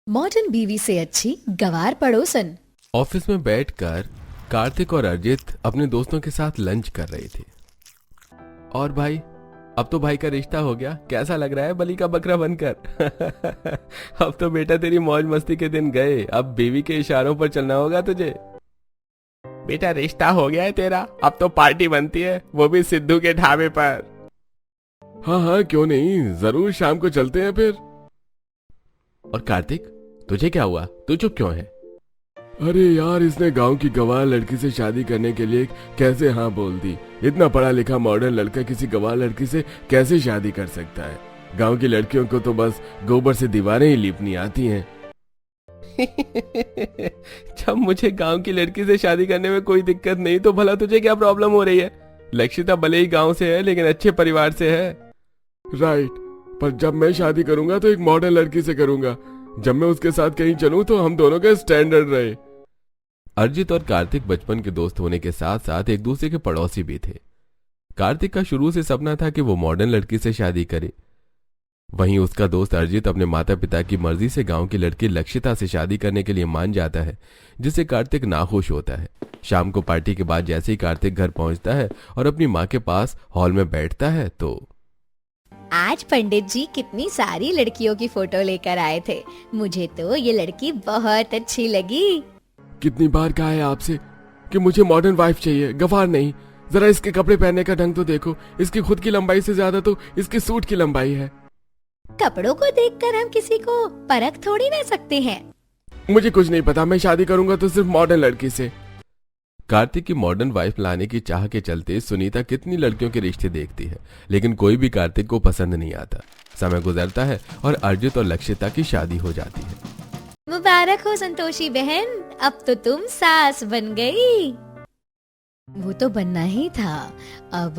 Modern बीवी से अच्छी गवार पड़ोसन। ऑफिस में बैठकर कार्तिक और अर्जित अपने दोस्तों के साथ लंच कर रहे थे। और भाई, अब तो भाई का रिश्ता हो गया, कैसा लग रहा है बलि का बकरा बनकर? अब तो बेटा तेरी मौज मस्ती के दिन गए, अब बीवी के इशारों पर चलना होगा तुझे। बेटा रिश्ता हो गया है तेरा, अब तो पार्टी बनती है, वो भी सिद्धू के ढाबे पर। हाँ हाँ क्यों नहीं, जरूर शाम को चलते हैं फिर। और कार्तिक, तुझे क्या हुआ, तू चुप क्यों है? अरे यार, इसने गांव की गवार लड़की से शादी करने के लिए कैसे हाँ बोल दी। इतना पढ़ा लिखा मॉडर्न लड़का किसी गवार लड़की से कैसे शादी कर सकता है? गांव की लड़कियों को तो बस गोबर से दीवारें ही लीपनी आती हैं। जब मुझे गांव की लड़की से शादी करने में कोई दिक्कत नहीं तो भला तुझे क्या प्रॉब्लम हो रही है? लक्षिता भले ही गांव से है लेकिन अच्छे परिवार से है। राइट, पर जब मैं शादी करूंगा तो एक मॉडर्न लड़की से करूंगा। जब मैं उसके साथ कहीं चलूं तो हम दोनों का स्टैंडर्ड रहे। अर्जित और कार्तिक बचपन के दोस्त होने के साथ साथ एक दूसरे के पड़ोसी भी थे। कार्तिक का शुरू से सपना था कि वो मॉडर्न लड़की से शादी करे। वहीं उसका दोस्त अर्जित अपने माता पिता की मर्जी से गांव की लड़की लक्षिता से शादी करने के लिए मान जाता है, जिससे कार्तिक नाखुश होता है। शाम को पार्टी के बाद जैसे ही कार्तिक घर पहुंचता है और अपनी माँ के पास हॉल में बैठता है तो आज पंडित जी कितनी सारी लड़कियों की फोटो लेकर आए थे। मुझे तो ये लड़की बहुत अच्छी लगी। कितनी बार कहा है आपसे कि मुझे मॉडर्न वाइफ चाहिए, गवार नहीं। जरा इसके कपड़े पहनने का ढंग तो देखो, इसकी खुद की लंबाई से ज्यादा तो इसके सूट की लंबाई है। कपड़ों को देखकर हम किसी को परख थोड़ी ना सकते हैं। मुझे कुछ नहीं पता, मैं शादी करूंगा तो सिर्फ मॉडर्न लड़की से। कार्तिक की मॉडर्न वाइफ लाने की चाह के चलते सुनीता कितनी लड़कियों के रिश्ते देखती है, लेकिन कोई भी कार्तिक को पसंद नहीं आता। समय गुजरता है और अर्जित और लक्षिता की शादी हो जाती है। मुबारक हो संतोषी बहन, अब तो तुम सास बन गई। वो तो बनना ही था। अब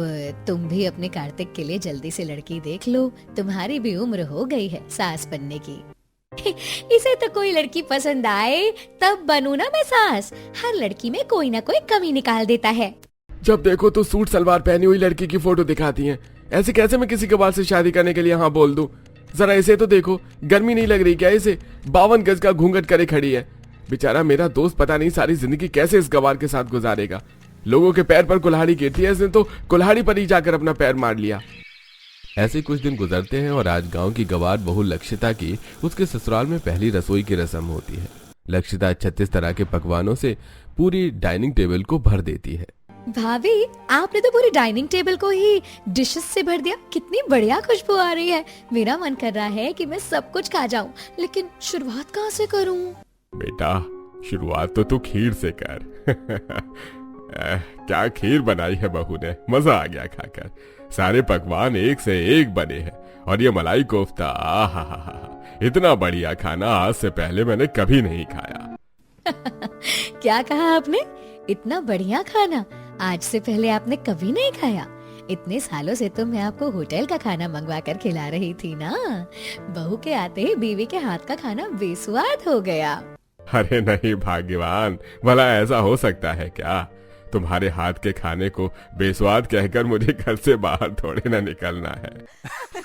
तुम भी अपने कार्तिक के लिए जल्दी से लड़की देख लो, तुम्हारी भी उम्र हो गई है सास बनने की। इसे तो कोई लड़की पसंद आए तब बनूं ना मैं सास। हर लड़की में कोई ना कोई कमी निकाल देता है। जब देखो तो सूट सलवार पहनी हुई लड़की की फोटो दिखाती हैं। ऐसे कैसे मैं किसी गवार से शादी करने के लिए हाँ बोल दूं? जरा इसे तो देखो, गर्मी नहीं लग रही क्या इसे? 52 गज का घूंघट करे खड़ी है। बेचारा मेरा दोस्त पता नहीं सारी जिंदगी कैसे इस गवार के साथ गुजारेगा। लोगों के पैर पर कुल्हाड़ी गिरती है, इसने तो कुल्हाड़ी पर ही जाकर अपना पैर मार लिया। ऐसे कुछ दिन गुजरते हैं और आज गांव की गवार बहू लक्षिता की उसके ससुराल में पहली रसोई की रस्म होती है। लक्षिता 36 तरह के पकवानों से पूरी डाइनिंग टेबल को भर देती है। भाभी, आपने तो पूरी डाइनिंग टेबल को ही डिशेस से भर दिया। कितनी बढ़िया खुशबू आ रही है। मेरा मन कर रहा है कि मैं सब कुछ खा जाऊं, लेकिन शुरुआत कहाँ से करूं? बेटा, शुरुआत तो तू खीर से कर। क्या खीर बनाई है बहू ने, मजा आ गया खाकर। सारे पकवान एक से एक बने हैं और ये मलाई कोफ्ता, आहा, इतना बढ़िया खाना आज से पहले मैंने कभी नहीं खाया। क्या कहा आपने? इतना बढ़िया खाना आज से पहले आपने कभी नहीं खाया? इतने सालों से तो मैं आपको होटल का खाना मंगवा कर खिला रही थी ना। बहू के आते ही बीवी के हाथ का खाना बेस्वाद हो गया। अरे नहीं भाग्यवान, भला ऐसा हो सकता है क्या? तुम्हारे हाथ के खाने को बेस्वाद कहकर मुझे घर से बाहर थोड़े ना निकलना है।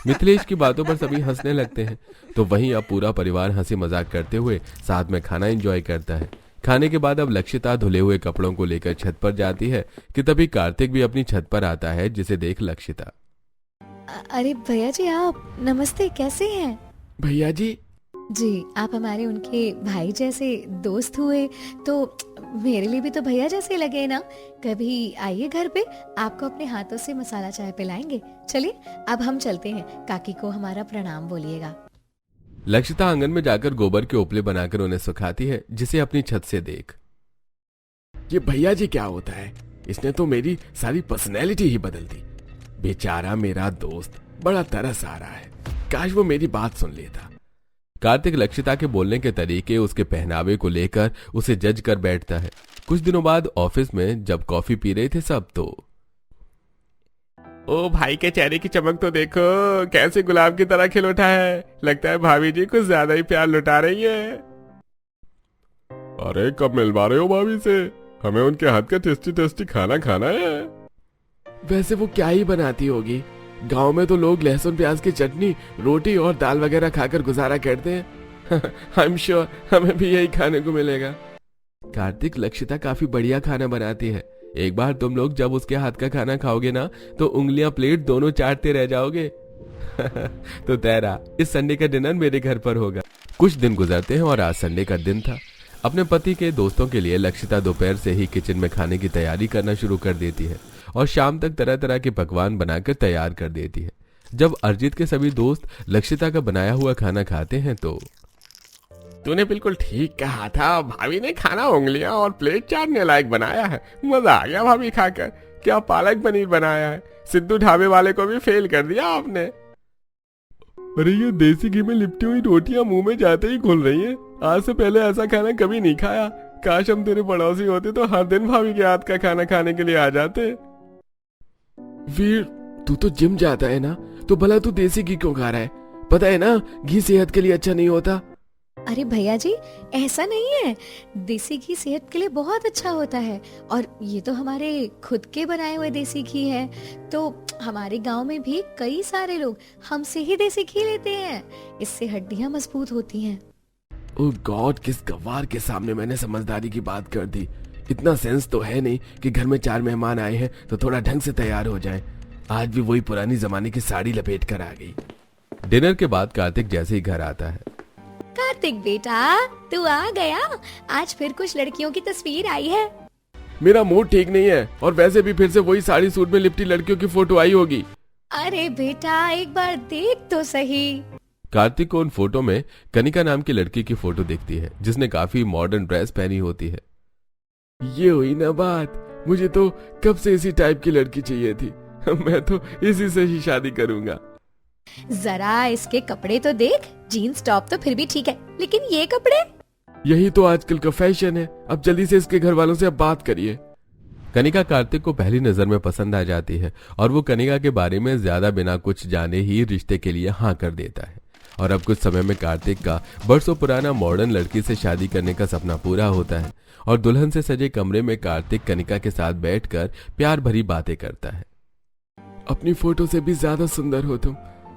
मिथिलेश की बातों पर सभी हंसने लगते हैं, तो वहीं अब पूरा परिवार हंसी मजाक करते हुए साथ में खाना एंजॉय करता है। खाने के बाद अब लक्षिता धुले हुए कपड़ों को लेकर छत पर जाती है कि तभी कार्तिक भी अपनी छत पर आता है, जिसे देख लक्षिता, अरे भैया जी, आप नमस्ते, कैसे हैं? भैया जी? जी, आप हमारे उनके भाई जैसे दोस्त हुए तो मेरे लिए भी तो भैया जैसे लगे ना। कभी आइए घर पे, आपको अपने हाथों से मसाला चाय पिलाएंगे। चलिए अब हम चलते हैं, काकी को हमारा प्रणाम बोलिएगा। लक्षिता आंगन में जाकर गोबर के उपले बनाकर उन्हें सुखाती है, जिसे अपनी छत से देख, ये भैया जी क्या होता है? इसने तो मेरी सारी पर्सनैलिटी ही बदल दी। बेचारा मेरा दोस्त, बड़ा तरस आ रहा है, काश वो मेरी बात सुन लेता। कार्तिक लक्षिता के बोलने के तरीके, उसके पहनावे को लेकर उसे जज कर बैठता है। कुछ दिनों बाद ऑफिस में जब कॉफी पी रहे थे सब, तो ओ भाई के चेहरे की चमक तो देखो, कैसे गुलाब की तरह खिल उठा है। लगता है भाभी जी कुछ ज्यादा ही प्यार लुटा रही है। अरे कब मिलवा रहे हो भाभी से? हमें उनके हाथ का टेस्टी टेस्टी खाना खाना है। वैसे वो क्या ही बनाती होगी? गांव में तो लोग लहसुन प्याज की चटनी, रोटी और दाल वगैरह खाकर गुजारा करते हैं। आई एम श्योर हमें भी यही खाने को मिलेगा। कार्तिक, लक्षिता काफी बढ़िया खाना बनाती है। एक बार तुम लोग जब उसके हाथ का खाना खाओगे ना तो उंगलियां प्लेट दोनों चाटते रह जाओगे। तो तेरा इस संडे का डिनर मेरे घर पर होगा। कुछ दिन गुजरते हैं और आज संडे का दिन था। अपने पति के दोस्तों के लिए लक्षिता दोपहर से ही किचन में खाने की तैयारी करना शुरू कर देती है और शाम तक तरह तरह के पकवान बनाकर तैयार कर देती है। जब अरिजीत के सभी दोस्त लक्षिता का बनाया हुआ खाना खाते हैं तो तूने बिल्कुल ठीक कहा था, भाभी ने खाना उंगलियां और प्लेट चाटने लायक बनाया है। मजा आ गया भाभी खाकर। क्या पालक पनीर बनाया है, सिद्धू ढाबे वाले को भी फेल कर दिया आपने। अरे ये देसी घी में लिपटी हुई रोटियां मुंह में जाते ही घुल रही हैं। आज से पहले ऐसा खाना कभी नहीं खाया। काश हम तेरे पड़ोसी होते तो हर दिन भाभी के हाथ का खाना खाने के लिए आ जाते। वीर, तू तो जिम जाता है ना, तो भला तू देसी घी क्यों खा रहा है? पता है ना घी सेहत के लिए अच्छा नहीं होता। अरे भैया जी, ऐसा नहीं है। देसी घी सेहत के लिए बहुत अच्छा होता है और ये तो हमारे खुद के बनाए हुए देसी घी है। तो हमारे गांव में भी कई सारे लोग हमसे ही देसी घी लेते हैं। इससे हड्डियां मजबूत होती हैं। ओह गॉड, किस गवार के सामने मैंने समझदारी की बात कर दी। इतना सेंस तो है नहीं कि घर में 4 मेहमान आए हैं तो थोड़ा ढंग से तैयार हो जाए। आज भी वही पुरानी जमाने की साड़ी लपेट कर आ गई। डिनर के बाद कार्तिक जैसे ही घर आता है, कार्तिक बेटा, तू आ गया। आज फिर कुछ लड़कियों की तस्वीर आई है। मेरा मूड ठीक नहीं है और वैसे भी फिर से वही साड़ी सूट में लिपटी लड़कियों की फोटो आई होगी। अरे बेटा, एक बार देख तो सही। कार्तिक को उन फोटो में कनिका नाम की लड़की की फोटो दिखती है जिसने काफी मॉडर्न ड्रेस पहनी होती है। ये हुई ना बात, मुझे तो कब से इसी टाइप की लड़की चाहिए थी। मैं तो इसी से ही शादी करूंगा। जरा इसके कपड़े तो देख। जीन्स टॉप तो फिर भी ठीक है, लेकिन ये कपड़े। यही तो आजकल का फैशन है। अब जल्दी से इसके घर वालों से अब बात करिए। कनिका कार्तिक को पहली नजर में पसंद आ जाती है और वो कनिका के बारे में ज्यादा बिना कुछ जाने ही रिश्ते के लिए हाँ कर देता है। और अब कुछ समय में कार्तिक का बरसों पुराना मॉडर्न लड़की से शादी करने का सपना पूरा होता है और दुल्हन से सजे कमरे में कार्तिक कनिका के साथ बैठकर प्यार भरी बातें करता है। अपनी फोटो से भी ज्यादा सुंदर हो तुम।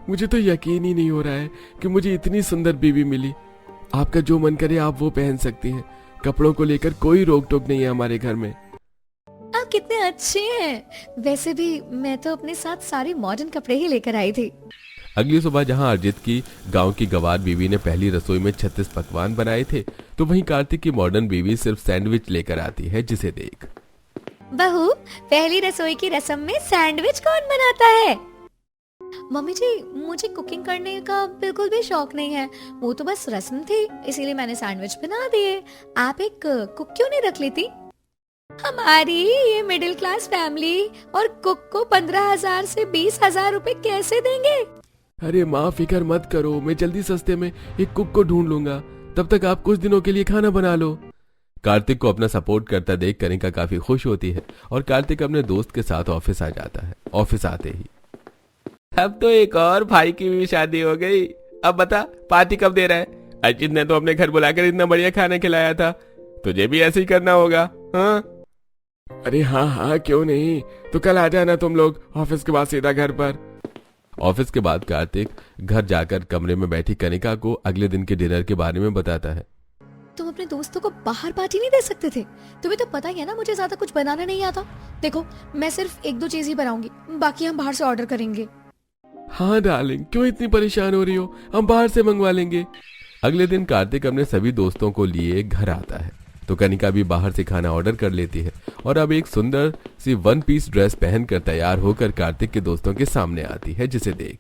मुझे तो यकीन ही नहीं हो रहा है कि मुझे इतनी सुंदर बीवी मिली। आपका जो मन करे आप वो पहन सकती हैं। कपड़ों को लेकर कोई रोक टोक नहीं है हमारे घर में। आप कितने अच्छे हैं। वैसे भी मैं तो अपने साथ सारे मॉडर्न कपड़े ही लेकर आई थी। अगली सुबह जहां अरिजीत की गांव की गवार बीवी ने पहली रसोई में 36 पकवान बनाए थे, तो वहीं कार्तिक की मॉडर्न बीवी सिर्फ सैंडविच लेकर आती है, जिसे देख बहू, पहली रसोई की रस्म में सैंडविच कौन बनाता है? मम्मी जी, मुझे कुकिंग करने का बिल्कुल भी शौक नहीं है। वो तो बस रस्म थी, इसीलिए मैंने सैंडविच बना दिए। आप एक कुक क्यों नहीं रख लेती? हमारी ये मिडिल क्लास फैमिली और कुक को 15,000 से 20,000 रुपए कैसे देंगे? अरे माँ, फिक्र मत करो, मैं जल्दी सस्ते में एक कुक को ढूंढ लूंगा। तब तक आप कुछ दिनों के लिए खाना बना लो। कार्तिक को अपना सपोर्ट करता देख कनिका काफी खुश होती है और कार्तिक अपने दोस्त के साथ ऑफिस आ जाता है। ऑफिस आते ही, अब तो एक और भाई की भी शादी हो गई। अब बता पार्टी कब दे रहा है? अजित ने तो अपने घर बुलाकर इतना बढ़िया खाना खिलाया था, तुझे भी ऐसे ही करना होगा। हाँ? अरे हाँ हाँ, क्यों नहीं। तो कल आ जाना तुम लोग ऑफिस के बाद सीधा घर पर। ऑफिस के बाद कार्तिक घर जाकर कमरे में बैठी कनिका को अगले दिन के डिनर के बारे में बताता है। तुम अपने दोस्तों को बाहर पार्टी नहीं दे सकते थे? तुम्हें तो पता ही है ना, मुझे ज्यादा कुछ बनाना नहीं आता। देखो, मैं सिर्फ 1-2 चीज ही बनाऊंगी, बाकी हम बाहर से ऑर्डर करेंगे। हाँ डार्लिंग, क्यों इतनी परेशान हो रही हो, हम बाहर से मंगवा लेंगे। अगले दिन कार्तिक अपने सभी दोस्तों को लिए घर आता है तो कनिका भी बाहर से खाना ऑर्डर कर लेती है और अब एक सुंदर सी 1 पीस ड्रेस पहनकर तैयार होकर कार्तिक के दोस्तों के सामने आती है, जिसे देख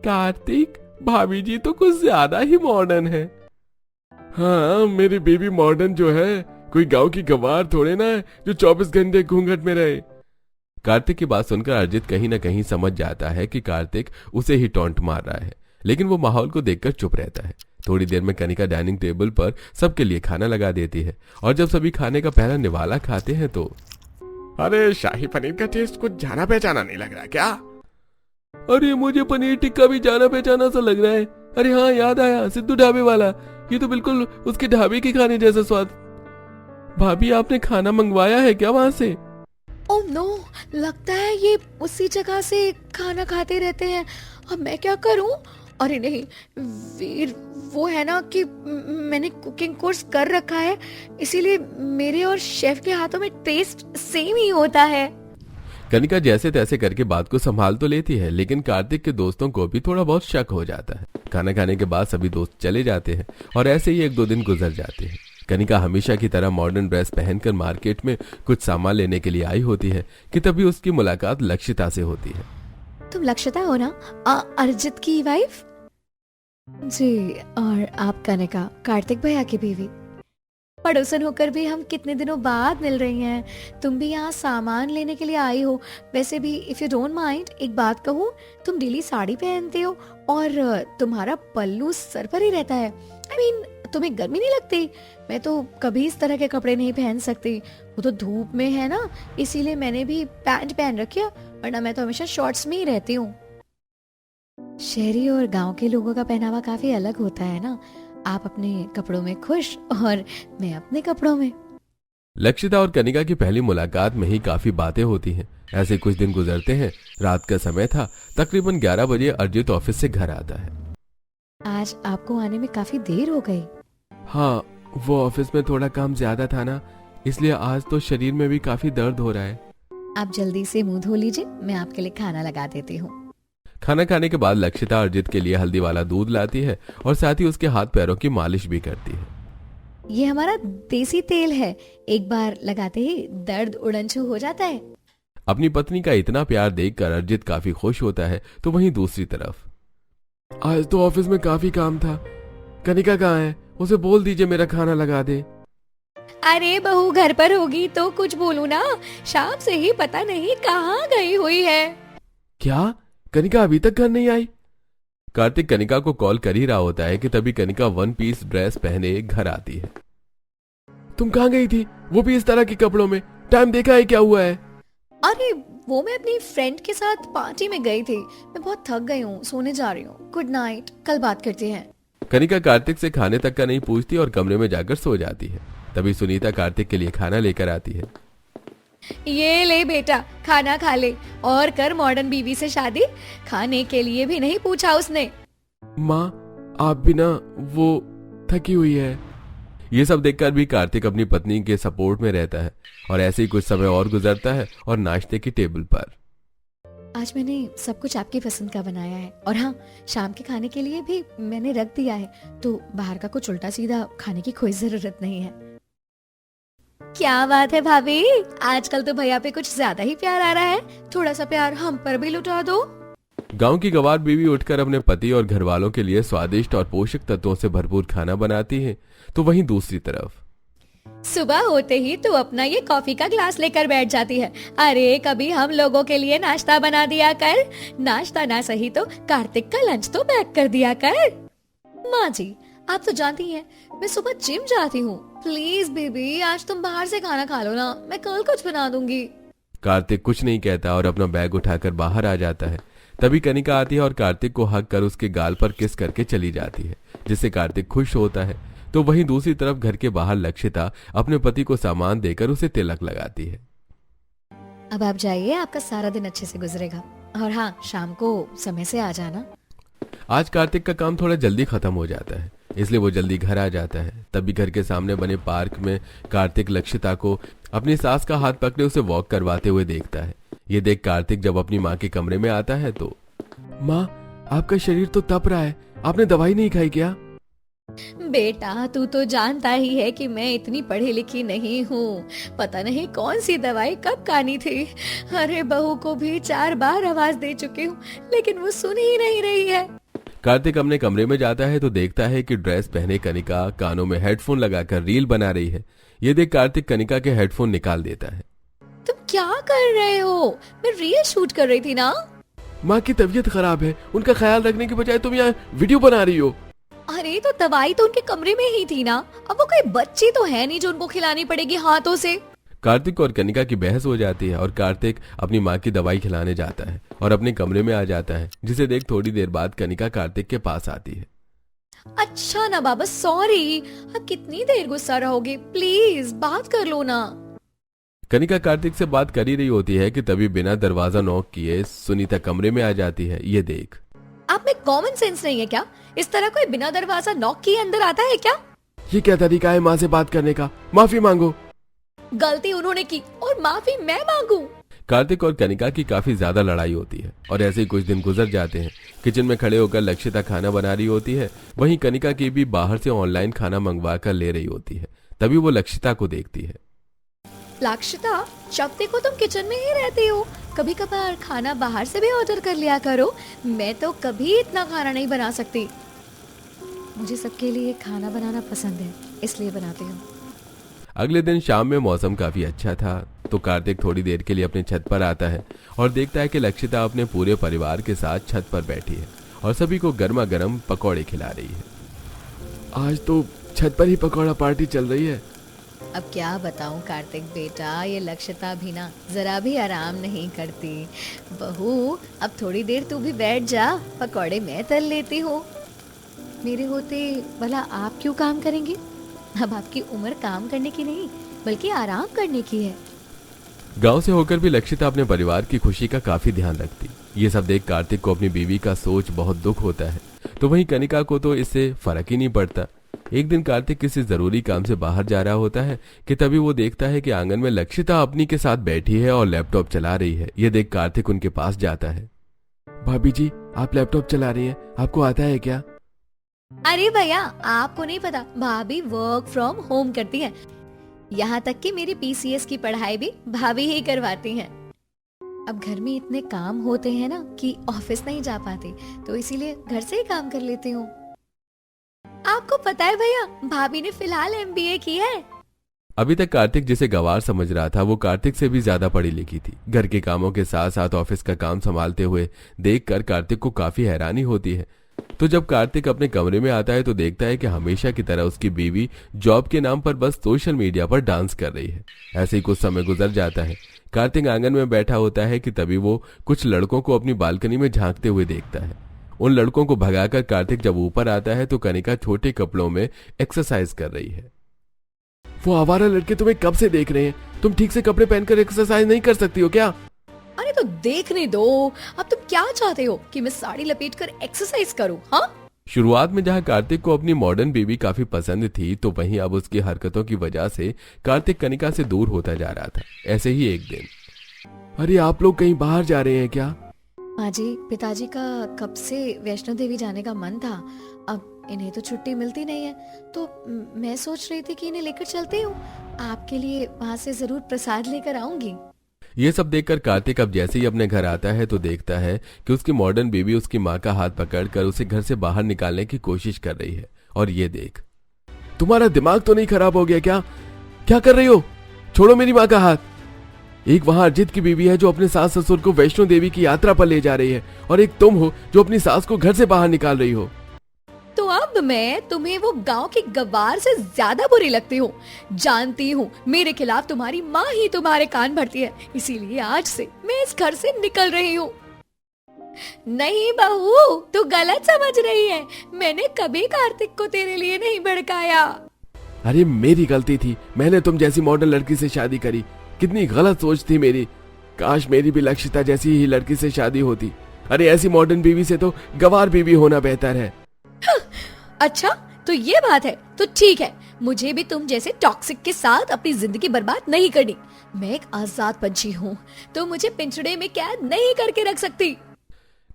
कार्तिक, भाभी जी तो कुछ ज्यादा ही मॉडर्न है। हाँ, मेरी बेबी मॉडर्न जो है, कोई गांव की गवार थोड़े ना है जो 24 घंटे घूंघट में रहे। कार्तिक की बात सुनकर अरिजीत कहीं ना कहीं समझ जाता है कि कार्तिक उसे ही टॉन्ट मार रहा है, लेकिन वो माहौल को देखकर चुप रहता है। थोड़ी देर में कनिका डाइनिंग टेबल पर सबके लिए खाना लगा देती है और जब सभी खाने का पहला निवाला खाते हैं तो अरे, शाही पनीर का टेस्ट कुछ जाना पहचाना नहीं लग रहा क्या? अरे, मुझे पनीर टिक्का भी जाना पहचाना सा लग रहा है। अरे हाँ, याद आया, सिद्धू ढाबे वाला। ये तो बिल्कुल उसके ढाबे के खाने जैसा स्वाद। भाभी, आपने खाना मंगवाया है क्या वहां से? ओह नो, लगता है ये उसी जगह से खाना खाते रहते हैं। अब मैं क्या करूं? अरे नहीं वीर, वो है ना कि मैंने कुकिंग कोर्स कर रखा है, इसीलिए मेरे और शेफ के हाथों में टेस्ट सेम ही होता है। कनिका जैसे तैसे करके बात को संभाल तो लेती है, लेकिन कार्तिक के दोस्तों को भी थोड़ा बहुत शक हो जाता है। खाना खाने के बाद सभी दोस्त चले जाते हैं और ऐसे ही 1-2 दिन गुजर जाते हैं। कनिका हमेशा की तरह मॉडर्न ड्रेस पहनकर मार्केट में कुछ सामान लेने के लिए आई होती है कि तभी उसकी मुलाकात लक्षिता से होती है। तुम लक्षिता हो ना, अरिजीत की वाइफ? जी, और आप कनिका, कार्तिक भैया की बीवी। पड़ोसन होकर भी हम कितने दिनों बाद मिल रही हैं। तुम भी यहाँ सामान लेने के लिए आई हो। वैसे भी इफ यू डोंट माइंड, एक बात कहूँ, तुम डेली साड़ी पहनते हो और तुम्हारा पल्लू सर पर ही रहता है। I mean, तुम्हें गर्मी नहीं लगती? मैं तो कभी इस तरह के कपड़े नहीं पहन सकती, वो तो धूप में है ना, इसीलिए मैंने भी पैंट पहन रखी है, वरना मैं तो हमेशा शॉर्ट्स में ही रहती हूँ। शहरी और गांव के लोगों का पहनावा काफी अलग होता है ना। आप अपने कपड़ों में खुश और मैं अपने कपड़ों में। लक्षिता और कनिका की पहली मुलाकात में ही काफी बातें होती हैं। ऐसे कुछ दिन गुजरते हैं। रात का समय था, तकरीबन 11 बजे अरिजीत ऑफिस से घर आता है। आज आपको आने में काफी देर हो गई। हाँ, वो ऑफिस में थोड़ा काम ज्यादा था ना, इसलिए आज तो शरीर में भी काफी दर्द हो रहा है। आप जल्दी से मुंह धो लीजिए, मैं आपके लिए खाना लगा देती हूँ। खाना खाने के बाद लक्षिता अरिजीत के लिए हल्दी वाला दूध लाती है और साथ ही उसके हाथ पैरों की मालिश भी करती है। ये हमारा देसी तेल है, एक बार लगाते ही दर्द उड़नछू हो जाता है। अपनी पत्नी का इतना प्यार देखकर अरिजीत काफी खुश होता है। तो वहीं दूसरी तरफ, आज तो ऑफिस में काफी काम था, कनिका कहाँ है? उसे बोल दीजिए मेरा खाना लगा दे। अरे बहू घर पर होगी तो कुछ बोलूं ना, शाम से ही पता नहीं कहाँ गई हुई है। क्या? कनिका अभी तक घर नहीं आई? कार्तिक कनिका को कॉल कर ही रहा होता है कि तभी कनिका 1 पीस ड्रेस पहने घर आती है। तुम कहाँ गई थी, वो भी इस तरह के कपड़ों में? टाइम देखा है क्या हुआ है? अरे वो मैं अपनी फ्रेंड के साथ पार्टी में गई थी, मैं बहुत थक गई हूँ, सोने जा रही हूँ। गुड नाइट, कल बात करते हैं। कनिका कार्तिक से खाने तक का नहीं पूछती और कमरे में जाकर सो जाती है। तभी सुनीता कार्तिक के लिए खाना लेकर आती है। ये ले बेटा, खाना खा ले और कर मॉडर्न बीवी से शादी। खाने के लिए भी नहीं पूछा उसने। माँ, आप भी ना, वो थकी हुई है। ये सब देखकर भी कार्तिक अपनी पत्नी के सपोर्ट में रहता है और ऐसे ही कुछ समय और गुजरता है और नाश्ते की टेबल पर आज मैंने सब कुछ आपकी पसंद का बनाया है, और हाँ, शाम के खाने के लिए भी मैंने रख दिया है, तो बाहर का कुछ उल्टा सीधा खाने की कोई जरूरत नहीं है। क्या बात है भाभी, आजकल तो भैया पे कुछ ज्यादा ही प्यार आ रहा है, थोड़ा सा प्यार हम पर भी लुटा दो। गांव की गवार बीवी उठकर अपने पति और घर वालों के लिए स्वादिष्ट और पोषक तत्वों से भरपूर खाना बनाती है। तो वहीं दूसरी तरफ सुबह होते ही तू अपना ये कॉफी का ग्लास लेकर बैठ जाती है। अरे कभी हम लोगों के लिए नाश्ता बना दिया कर, नाश्ता ना सही तो कार्तिक का लंच तो पैक कर दिया कर। माँ जी, आप तो जानती हैं मैं सुबह जिम जाती हूँ, प्लीज बेबी आज तुम बाहर से खाना खा लो ना, मैं कल कुछ बना दूंगी। कार्तिक कुछ नहीं कहता और अपना बैग उठाकर बाहर आ जाता है। तभी कनिका आती है और कार्तिक को हक कर उसके गाल पर किस करके चली जाती है, जिससे कार्तिक खुश होता है। तो वहीं दूसरी तरफ घर के बाहर लक्षिता अपने पति को सामान देकर उसे तिलक लगाती है। अब आप जाइए, आपका सारा दिन अच्छे से गुजरेगा, और हाँ, शाम को समय से आ जाना। आज कार्तिक का काम थोड़ा जल्दी खत्म हो जाता है, इसलिए वो जल्दी घर आ जाता है। तभी घर के सामने बने पार्क में कार्तिक लक्षिता को अपनी सास का हाथ पकड़े उसे वॉक करवाते हुए देखता है। ये देख कार्तिक जब अपनी माँ के कमरे में आता है तो, माँ, आपका शरीर तो तप रहा है, आपने दवाई नहीं खाई क्या? बेटा तू तो जानता ही है कि मैं इतनी पढ़ी लिखी नहीं हूँ, पता नहीं कौन सी दवाई कब खानी थी। अरे बहू को भी 4 बार आवाज दे चुकी हूँ, लेकिन वो सुन ही नहीं रही है। कार्तिक अपने कमरे में जाता है तो देखता है कि ड्रेस पहने कनिका कानों में हेडफोन लगाकर रील बना रही है। ये देख कार्तिक कनिका के हेडफोन निकाल देता है। तुम क्या कर रहे हो? मैं रील शूट कर रही थी ना। माँ की तबीयत खराब है, उनका ख्याल रखने की बजाय तुम यहाँ वीडियो बना रही हो। अरे तो दवाई तो उनके कमरे में ही थी ना, अब वो कोई बच्ची तो है नहीं जो उनको खिलानी पड़ेगी हाथों से। कार्तिक और कनिका की बहस हो जाती है और कार्तिक अपनी माँ की दवाई खिलाने जाता है और अपने कमरे में आ जाता है, जिसे देख थोड़ी देर बाद कनिका कार्तिक के पास आती है। अच्छा ना बाबा, सॉरी, अब कितनी देर गुस्सा रहोगे, प्लीज बात कर लो ना। कनिका कार्तिक से बात कर ही रही होती है कि तभी बिना दरवाजा नॉक किए सुनीता कमरे में आ जाती है। ये देख, आप में कॉमन सेंस नहीं है क्या? इस तरह कोई बिना दरवाजा नॉक किए अंदर आता है क्या? ये क्या तरीका है माँ से बात करने का? माफी मांगो। गलती उन्होंने की और माफी मैं मांगू? कार्तिक और कनिका की काफी ज्यादा लड़ाई होती है और ऐसे ही कुछ दिन गुजर जाते हैं। किचन में खड़े होकर लक्षिता खाना बना रही होती है, वहीं कनिका की भी बाहर से ऑनलाइन खाना मंगवा कर ले रही होती है। तभी वो लक्षिता को देखती है। लक्षिता, जब देखो तुम किचन में ही रहती हो, कभी कभार खाना बाहर से भी ऑर्डर कर लिया करो। मैं तो कभी इतना खाना नहीं बना सकती। मुझे सबके लिए खाना बनाना पसंद है, इसलिए बनाती हूँ। अगले दिन शाम में मौसम काफी अच्छा था, तो कार्तिक थोड़ी देर के लिए अपने छत पर आता है और देखता है कि लक्षिता अपने पूरे परिवार के साथ छत पर बैठी है और सभी को गर्मा गर्म पकौड़े खिला रही है। आज तो छत पर ही पकौड़ा पार्टी चल रही है। अब क्या बताऊं कार्तिक बेटा, ये लक्षिता भी ना जरा भी आराम नहीं करती। बहू, अब थोड़ी देर तू भी बैठ जा, पकौड़े मैं तल लेती हूँ। मेरे होते भला आप क्यों काम करेंगे? अब आपकी उम्र काम करने की नहीं बल्कि आराम करने की है। गांव से होकर भी लक्षिता अपने परिवार की खुशी का काफी ध्यान रखती। ये सब देख कार्तिक को अपनी बीवी का सोच बहुत दुख होता है, तो वहीं कनिका को तो इससे फर्क ही नहीं पड़ता। एक दिन कार्तिक किसी जरूरी काम से बाहर जा रहा होता है कि तभी वो देखता है कि आंगन में लक्षिता अपनी के साथ बैठी है और लैपटॉप चला रही है। ये देख कार्तिक उनके पास जाता है। भाभी जी, आप लैपटॉप चला रही हैं, आपको आता है क्या? अरे भैया, आपको नहीं पता, भाभी वर्क फ्रॉम होम करती है। यहाँ तक कि मेरी पीसीएस की पढ़ाई भी भाभी ही करवाती हैं। अब घर में इतने काम होते हैं ना कि ऑफिस नहीं जा पाती, तो इसीलिए घर से ही काम कर लेती हूँ। आपको पता है भैया, भाभी ने फिलहाल एमबीए की है। अभी तक कार्तिक जिसे गवार समझ रहा था, वो कार्तिक से भी ज्यादा पढ़ी लिखी थी। घर के कामों के साथ साथ ऑफिस का काम संभालते हुए देखकर कार्तिक को काफी हैरानी होती है। तो जब कार्तिक अपने कमरे में आता है तो देखता है कि हमेशा की तरह उसकी बीवी जॉब के नाम पर बस सोशल मीडिया पर डांस कर रही है। ऐसे ही कुछ समय गुजर जाता है। कार्तिक आंगन में बैठा होता है कि तभी वो कुछ लड़कों को अपनी बालकनी में झांकते हुए देखता है। उन लड़कों को भगाकर कार्तिक जब ऊपर आता है तो कनिका छोटे कपड़ों में एक्सरसाइज कर रही है। वो आवारा लड़के तुम्हें कब से देख रहे हैं? तुम ठीक से कपड़े पहनकर एक्सरसाइज नहीं कर सकती हो क्या? अरे तो देखने दो। अब तुम क्या चाहते हो कि मैं साड़ी लपेटकर एक्सरसाइज करूं? हाँ, शुरुआत में जहां कार्तिक को अपनी मॉडर्न बीवी काफी पसंद थी, तो वहीं अब उसकी हरकतों की वजह से कार्तिक कनिका से दूर होता जा रहा था। ऐसे ही एक दिन, अरे आप लोग कहीं बाहर जा रहे हैं क्या? माँ जी, पिताजी का कब से वैष्णो देवी जाने का मन था। अब इन्हें तो छुट्टी मिलती नहीं है, तो मैं सोच रही थी कि इन्हें लेकर चलती हूँ। आपके लिए वहाँ से जरूर प्रसाद लेकर आऊंगी। ये सब देखकर कार्तिक अब जैसे ही अपने घर आता है तो देखता है कि उसकी मॉडर्न बीवी उसकी माँ का हाथ पकड़कर उसे घर से बाहर निकालने की कोशिश कर रही है। और ये देख, तुम्हारा दिमाग तो नहीं खराब हो गया क्या? क्या कर रही हो? छोड़ो मेरी माँ का हाथ। एक वहां अजित की बीवी है जो अपने सास ससुर को वैष्णो देवी की यात्रा पर ले जा रही है, और एक तुम हो जो अपनी सास को घर से बाहर निकाल रही हो। तो अब मैं तुम्हें वो गांव की गवार से ज्यादा बुरी लगती हूँ। जानती हूँ मेरे खिलाफ तुम्हारी माँ ही तुम्हारे कान भरती है, इसीलिए आज से मैं इस घर से निकल रही हूँ। नहीं बहू, तू गलत समझ रही है। मैंने कभी कार्तिक को तेरे लिए नहीं भड़काया। अरे मेरी गलती थी, मैंने तुम जैसी मॉडर्न लड़की से शादी करी। कितनी गलत सोच थी मेरी। काश मेरी भी लक्षिता जैसी ही लड़की से शादी होती। अरे ऐसी मॉडर्न बीवी से तो गवार बीवी होना बेहतर है। अच्छा, तो ये बात है, तो ठीक है। मुझे भी तुम जैसे टॉक्सिक के साथ अपनी जिंदगी बर्बाद नहीं करनी। मैं एक आजाद पंछी हूँ, तो मुझे पिंजड़े में कैद नहीं करके रख सकती।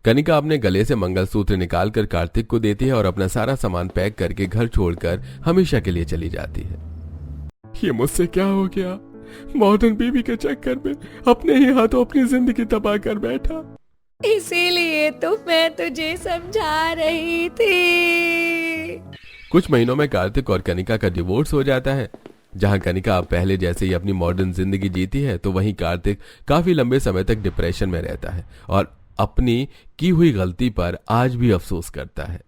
कनिका अपने गले से मंगलसूत्र निकालकर कार्तिक को देती है और अपना सारा सामान पैक करके घर छोड़कर हमेशा के लिए चली जाती है। ये मुझसे क्या हो गया? मॉडर्न बीवी के चक्कर में अपने ही हाथों अपनी जिंदगी तबाह कर बैठा। इसीलिए तो मैं तुझे समझा रही थी। कुछ महीनों में कार्तिक और कनिका का डिवोर्स हो जाता है। जहां कनिका अब पहले जैसे ही अपनी मॉडर्न जिंदगी जीती है, तो वहीं कार्तिक काफी लंबे समय तक डिप्रेशन में रहता है और अपनी की हुई गलती पर आज भी अफसोस करता है।